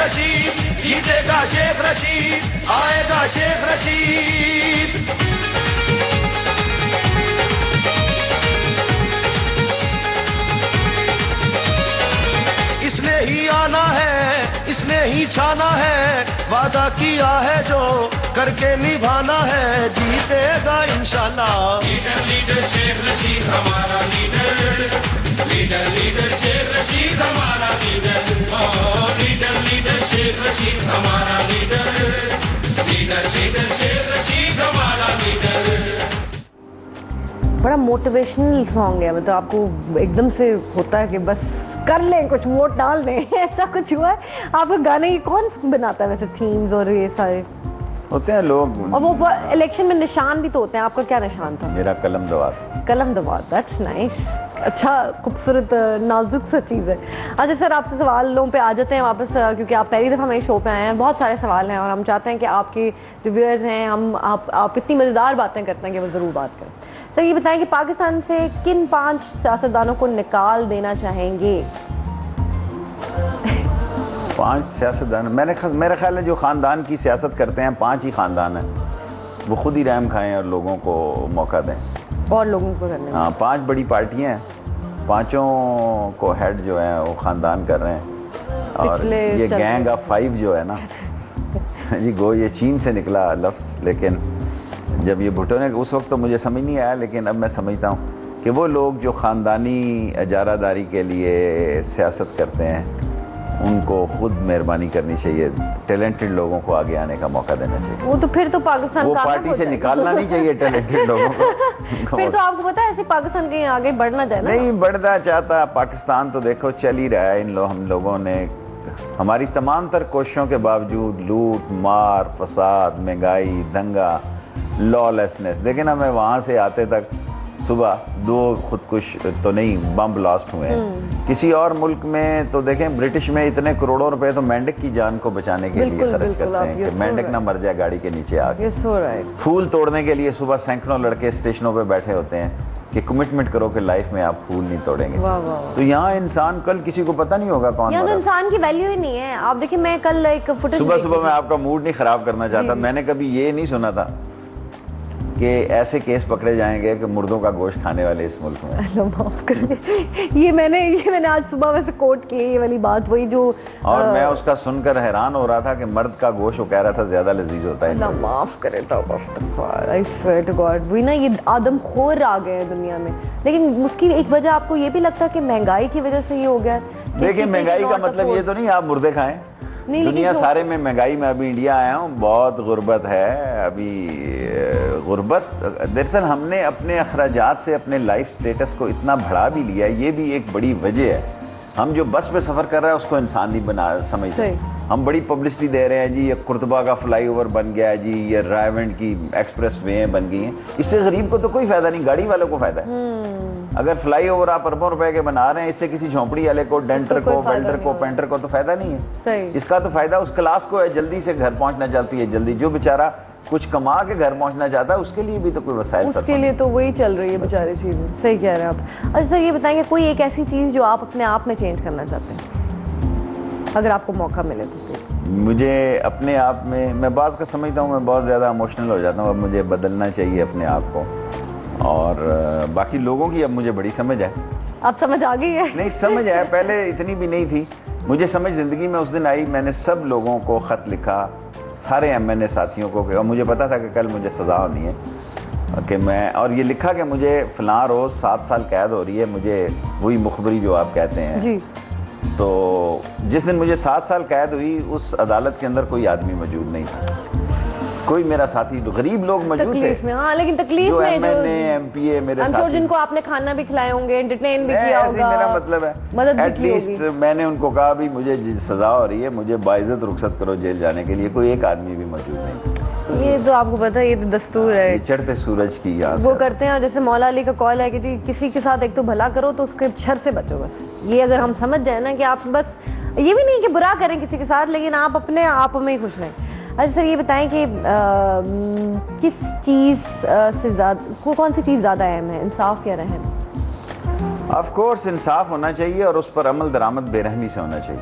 रशीद, जीतेगा शेख रशीद, आएगा शेख रशीद। इसने ही आना है, इसने ही छाना है, वादा किया है जो करके निभाना है, जीतेगा इंशाल्लाह। लीडर लीडर शेख रशीद हमारा leader, leader leader Sheikh Rashid हमारा leader, leader leader Sheikh Rashid हमारा leader, leader leader Sheikh Rashid हमारा लीडर। बड़ा मोटिवेशनल सॉन्ग है, मतलब आपको एकदम से होता है कि बस कर लें, कुछ वोट डाल दें ऐसा कुछ हुआ है? आपके गाने की कौन बनाता है वैसे थीम्स और ये सारे होते हैं लोग? और वो इलेक्शन में निशान भी तो होते हैं, आपका क्या निशान था? मेरा कलम दवात। कलम दवात, दैट्स नाइस, अच्छा खूबसूरत नाजुक सा चीज़ है। अच्छा सर, आपसे सवालों पे आ जाते हैं वापस, क्योंकि आप पहली दफ़ा मेरे शो पे आए हैं, बहुत सारे सवाल हैं और हम चाहते हैं कि आपके रिव्यूअर्स हैं, आप इतनी मज़ेदार बातें करते हैं कि वो ज़रूर बात करें। सर ये बताएं कि पाकिस्तान से किन 5 सियासतदानों को निकाल देना चाहेंगे? 5 सियासतदान, मेरा ख्याल है जो ख़ानदान की सियासत करते हैं 5 ही ख़ानदान हैं, वो खुद ही रहम खाएं और लोगों को मौका दें और लोगों को करने। हाँ, 5 बड़ी पार्टियां हैं, 5ओं को हेड जो है वो ख़ानदान कर रहे हैं। और ये गैंग ऑफ 5 जो है ना ये चीन से निकला लफ्ज़, लेकिन जब ये भुट्टो ने, उस वक्त तो मुझे समझ नहीं आया, लेकिन अब मैं समझता हूँ कि वो लोग जो ख़ानदानी इजारादारी के लिए सियासत करते हैं उनको खुद मेहरबानी करनी चाहिए, टैलेंटेड लोगों को आगे आने का मौका देना चाहिए। वो तो फिर तो पाकिस्तान वो पार्टी से निकालना नहीं चाहिए टैलेंटेड लोगों को फिर तो आपको पता है ऐसे पाकिस्तान कहीं आगे बढ़ना चाहिए ना? नहीं बढ़ना चाहता पाकिस्तान, तो देखो चल ही रहा है। हम लोगों ने हमारी तमाम तर कोशिशों के बावजूद लूट मार, फसाद, महंगाई, दंगा, लॉलेसनेस, लेकिन हमें वहाँ से आते तक सुबह 2 खुदकुश तो नहीं, बम ब्लास्ट हुए हैं। किसी और मुल्क में तो देखें, ब्रिटिश में इतने करोड़ों रुपए तो मेंढक की जान को बचाने के लिए खर्च करते हैं कि मेंढक ना मर जाए गाड़ी के नीचे आके। फूल तोड़ने के लिए सुबह सैकड़ों लड़के स्टेशनों पे बैठे होते हैं कि कमिटमेंट करो कि लाइफ में आप फूल नहीं तोड़ेंगे। तो यहाँ इंसान, कल किसी को पता नहीं होगा कौन, यहाँ तो इंसान की वैल्यू ही नहीं है। आप देखिए, मैं कल एक फुटेज सुबह मैं आपका मूड नहीं खराब करना चाहता, मैंने कभी ये नहीं सुना था कि ऐसे केस पकड़े जाएंगे कि मुर्दों का गोश्त खाने वाले इस मुल्क में। अल्लाह माफ करें, ये मैंने आज सुबह वैसे कोट की ये वाली बात, वही जो, और मैं उसका सुनकर हैरान हो रहा था कि मर्द का गोश्त, वो कह रहा था, ज्यादा लजीज होता है। अल्लाह माफ करे, आई स्वेयर टू गॉड, वही ना, ये आदमखोर आ गए हैं दुनिया में। लेकिन उसकी एक वजह आपको ये भी लगता है कि महंगाई की वजह से ये हो गया? देखिए, महंगाई का मतलब ये तो नहीं आप मुर्दे खाएं, दुनिया सारे में महंगाई में। अभी इंडिया आया हूँ, बहुत गुर्बत है अभी, गुर्बत। दरअसल हमने अपने अखराजात से अपने लाइफ स्टेटस को इतना बढ़ा भी लिया, ये भी एक बड़ी वजह है। हम जो बस में सफ़र कर रहे हैं उसको इंसान नहीं बना समझते। हम बड़ी पब्लिसिटी दे रहे हैं जी, ये कुर्तबा का फ्लाईओवर बन गया है जी, ये रायवंड की एक्सप्रेस वे बन गई हैं। इससे गरीब को तो कोई फ़ायदा नहीं, गाड़ी वालों को फ़ायदा है। अगर फ्लाईओवर आप अरबों रुपए के बना रहे हैं, इससे किसी झोंपड़ी वाले को, डेंटर को, वेल्डर को, पेंटर को तो फ़ायदा नहीं है। इसका तो फ़ायदा उस क्लास को है, जल्दी से घर पहुँचना चाहती है, जल्दी। जो बेचारा कुछ कमा के घर पहुँचना चाहता है, उसके लिए भी तो कोई वसाइल, उसके लिए तो वही चल रही है बेचारी चीज़ें। सही कह रहे हैं आप। अच्छा, ये बताएंगे कोई एक ऐसी चीज़ जो आप अपने आप में चेंज करना चाहते हैं, अगर आपको मौका मिले तो? मुझे अपने आप में, मैं बात का समझता हूँ, मैं बहुत ज़्यादा इमोशनल हो जाता हूँ, अब मुझे बदलना चाहिए अपने आप को। और बाकी लोगों की अब मुझे बड़ी समझ है। आप समझ आ गई है? नहीं, समझ है, पहले इतनी भी नहीं थी। मुझे समझ ज़िंदगी में उस दिन आई, मैंने सब लोगों को ख़त लिखा, सारे MNA साथियों को, और मुझे पता था कि कल मुझे सज़ा होनी है कि मैं, और ये लिखा कि मुझे फ़लाँ रोज़ 7 साल कैद हो रही है, मुझे वही मुखबरी जो आप कहते हैं जी। तो जिस दिन मुझे 7 साल कैद हुई, उस अदालत के अंदर कोई आदमी मौजूद नहीं था, कोई मेरा साथी, गरीब लोग मौजूद थे। हाँ, लेकिन तकलीफ में जो MPA मेरे साथी, जिनको आपने खाना भी खिलाए होंगे, एंटरटेन भी किया होगा, मेरा मतलब है मदद एटलीस्ट मैंने उनको कहा भी मुझे सजा हो रही है, मुझे बाइज्जत रुखसत करो जेल जाने के लिए, कोई एक आदमी भी मौजूद नहीं। ये तो आपको पता है, ये तो दस्तूर है, चढ़ते सूरज की वो करते हैं। जैसे मौला अली का कॉल है कि जी किसी के साथ एक तो भला करो तो उसके शर से बचो। बस ये अगर हम समझ जाए ना कि आप बस, ये भी नहीं कि बुरा करें किसी के साथ, लेकिन आप अपने आप में ही खुश रहें। अच्छा सर, ये बताएं कि किस चीज़ से ज़्यादा, कौन सी चीज़ ज़्यादा अहम है, इंसाफ या रहम? ऑफ कोर्स इंसाफ होना चाहिए और उस पर अमल दरामद बेरहमी से होना चाहिए।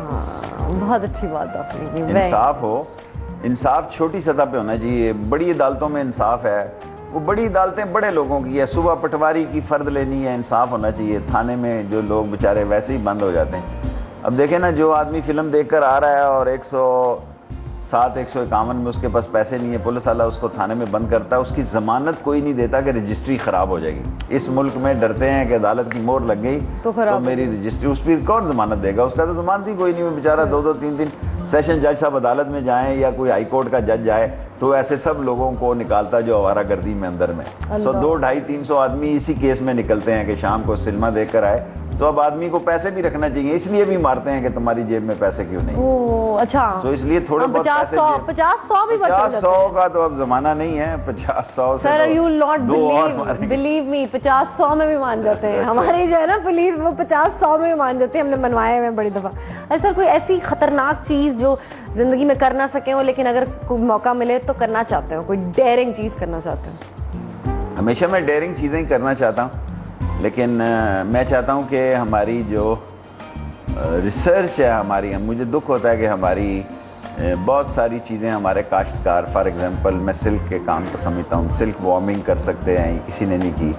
हाँ, बहुत अच्छी बात आपने की। इंसाफ हो, इंसाफ छोटी सतह पे होना चाहिए। बड़ी अदालतों में इंसाफ है, वो बड़ी अदालतें बड़े लोगों की है, सुबह पटवारी की फ़र्द लेनी है, इंसाफ होना चाहिए। थाने में जो लोग बेचारे वैसे ही बंद हो जाते हैं। अब देखें ना, जो आदमी फ़िल्म देखकर आ रहा है और 107, 151 में उसके पास पैसे नहीं है, पुलिस वाला उसको थाने में बंद करता है, उसकी ज़मानत कोई नहीं देता कि रजिस्ट्री ख़राब हो जाएगी। इस मुल्क में डरते हैं कि अदालत की मोहर लग गई तो मेरी रजिस्ट्री, उस पर कौन ज़मानत देगा? उसका तो ज़मानत ही कोई नहीं है, बेचारा 2-2, 3-3 सेशन जज साहब अदालत में जाएं या कोई हाई कोर्ट का जज जाए तो ऐसे सब लोगों को निकालता जो आवारागर्दी में अंदर में। 200, 250, 300 आदमी इसी केस में निकलते हैं कि शाम को सिनेमा देखकर आए। तो अब आदमी को पैसे भी रखना चाहिए, इसलिए भी मारते हैं कि तुम्हारी जेब में पैसे क्यों नहीं। ओह अच्छा, तो इसलिए थोड़े बहुत 50-100 भी बच जाते हैं। 50-100 का तो अब जमाना नहीं है, 50-100 से सर यू नॉट तो बिलीव मी, 50-100 में भी मान जाते हैं। हमारे जो है ना पुलिस, वो 50-100 में भी मान जाते हैं। हमने मनवाए हुए बड़ी दफा। सर कोई ऐसी खतरनाक चीज जो जिंदगी में कर ना सके हो लेकिन अगर कोई मौका मिले तो करना चाहते हो, कोई डेयरिंग चीज करना चाहते हो? हमेशा मैं डेयरिंग चीज़ें ही करना चाहता हूँ, लेकिन मैं चाहता हूँ कि हमारी जो रिसर्च है हमारी, मुझे दुख होता है कि हमारी बहुत सारी चीज़ें हमारे काश्तकार, फॉर एग्जांपल मैं सिल्क के काम को समझता हूँ, सिल्क वार्मिंग कर सकते हैं, किसी ने नहीं की।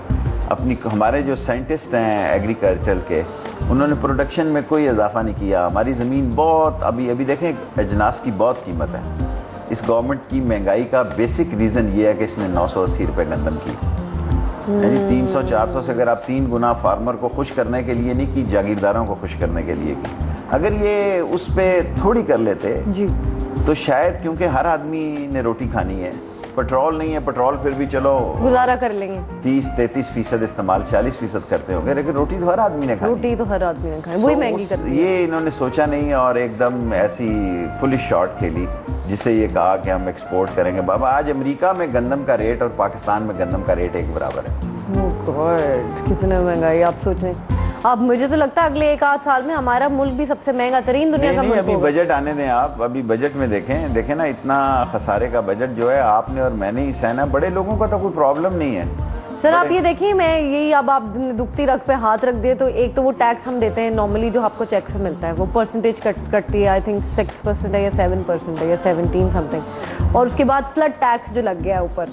अपनी हमारे जो साइंटिस्ट हैं एग्रीकल्चर के, उन्होंने प्रोडक्शन में कोई इजाफा नहीं किया। हमारी ज़मीन बहुत अभी देखें, अजनास की बहुत कीमत है। इस गवर्नमेंट की महंगाई का बेसिक रीज़न ये है कि इसने 980 रुपये गंदम की, यानी 300-400 से अगर आप 3 गुना फार्मर को खुश करने के लिए नहीं की, जागीरदारों को खुश करने के लिए की। अगर ये उस पर थोड़ी कर लेते जी तो शायद, क्योंकि हर आदमी ने रोटी खानी है, पेट्रोल नहीं है, पेट्रोल फिर भी चलो गुजारा कर लेंगे, 30-33% इस्तेमाल, 40% करते होंगे, लेकिन रोटी तो हर आदमी ने खानी। रोटी तो हर आदमी ने खानी, वही महंगी करती है। ये इन्होंने सोचा नहीं और एकदम ऐसी फुलिश शॉट खेली, जिससे ये कहा कि हम एक्सपोर्ट करेंगे। बाबा आज अमेरिका में गंदम का रेट और पाकिस्तान में गंदम का रेट एक बराबर है। Oh God, कितने महंगाई आप सोचें। अब मुझे तो लगता है अगले 1-8 साल में हमारा मुल्क भी सबसे महंगा तरीन दुनिया का मुल्क अभी होगा। बजट आने दें आप, अभी बजट में देखें ना, इतना खसारे का बजट जो है आपने और मैंने ही सहना। बड़े लोगों का तो कोई प्रॉब्लम नहीं है। सर आप ये देखिए, मैं यही, अब आप दुखती रग पे हाथ रख दिए तो एक तो वो टैक्स हम देते हैं नॉर्मली जो आपको चेक से मिलता है, वो परसेंटेज कटती है, आई थिंक 6% है या 7% है या 17 समथिंग, और उसके बाद फ्लड टैक्स जो लग गया है ऊपर,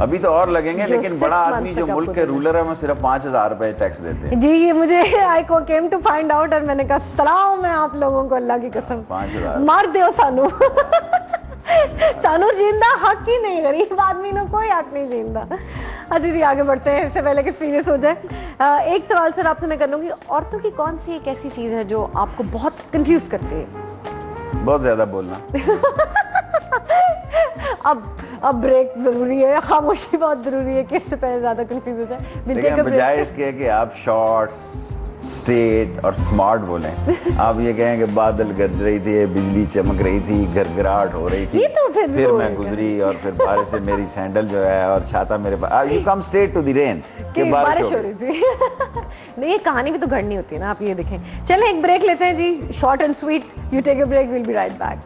अभी तो और लगेंगे, लेकिन बड़ा आदमी जो मुल्क के रूलर है वो सिर्फ 5000 रुपए टैक्स देते हैं। जी ये मुझे आई को केम टू फाइंड आउट, और मैंने कहा सलाम मैं आप लोगों को, अल्लाह की कसम 5000 मार दो सानू सानू जिंदा हक ही नहीं, गरीब आदमी ने कोई हक नहीं जिंदा। अच्छा जी आगे बढ़ते हैं, इससे पहले कि सीरियस हो जाए। एक सवाल सर आपसे मैं कर लूँगी, औरतों की कौन सी एक ऐसी चीज़ है जो आपको बहुत कंफ्यूज करती है? बहुत ज्यादा बोलना। अब ब्रेक जरूरी है, खामोशी बहुत जरूरी है कि इससे पहले ज्यादा कंफ्यूज हो जाए। लेकिन बजाय इसके कि आप शॉर्ट, स्ट्रेट और स्मार्ट बोलें, आप ये कहें कि बादल गरज रही थी, बिजली चमक रही थी, गड़गड़ाहट हो रही थी, तो फिर मैं गुजरी और फिर बारिश से मेरी सैंडल जो है और छाता मेरे पास, you come straight to the rain कि बारिश हो रही थी। नहीं ये कहानी भी तो घड़नी होती है ना, आप ये देखें। चलें एक ब्रेक लेते हैं जी, short and sweet, you take a break, will be right back.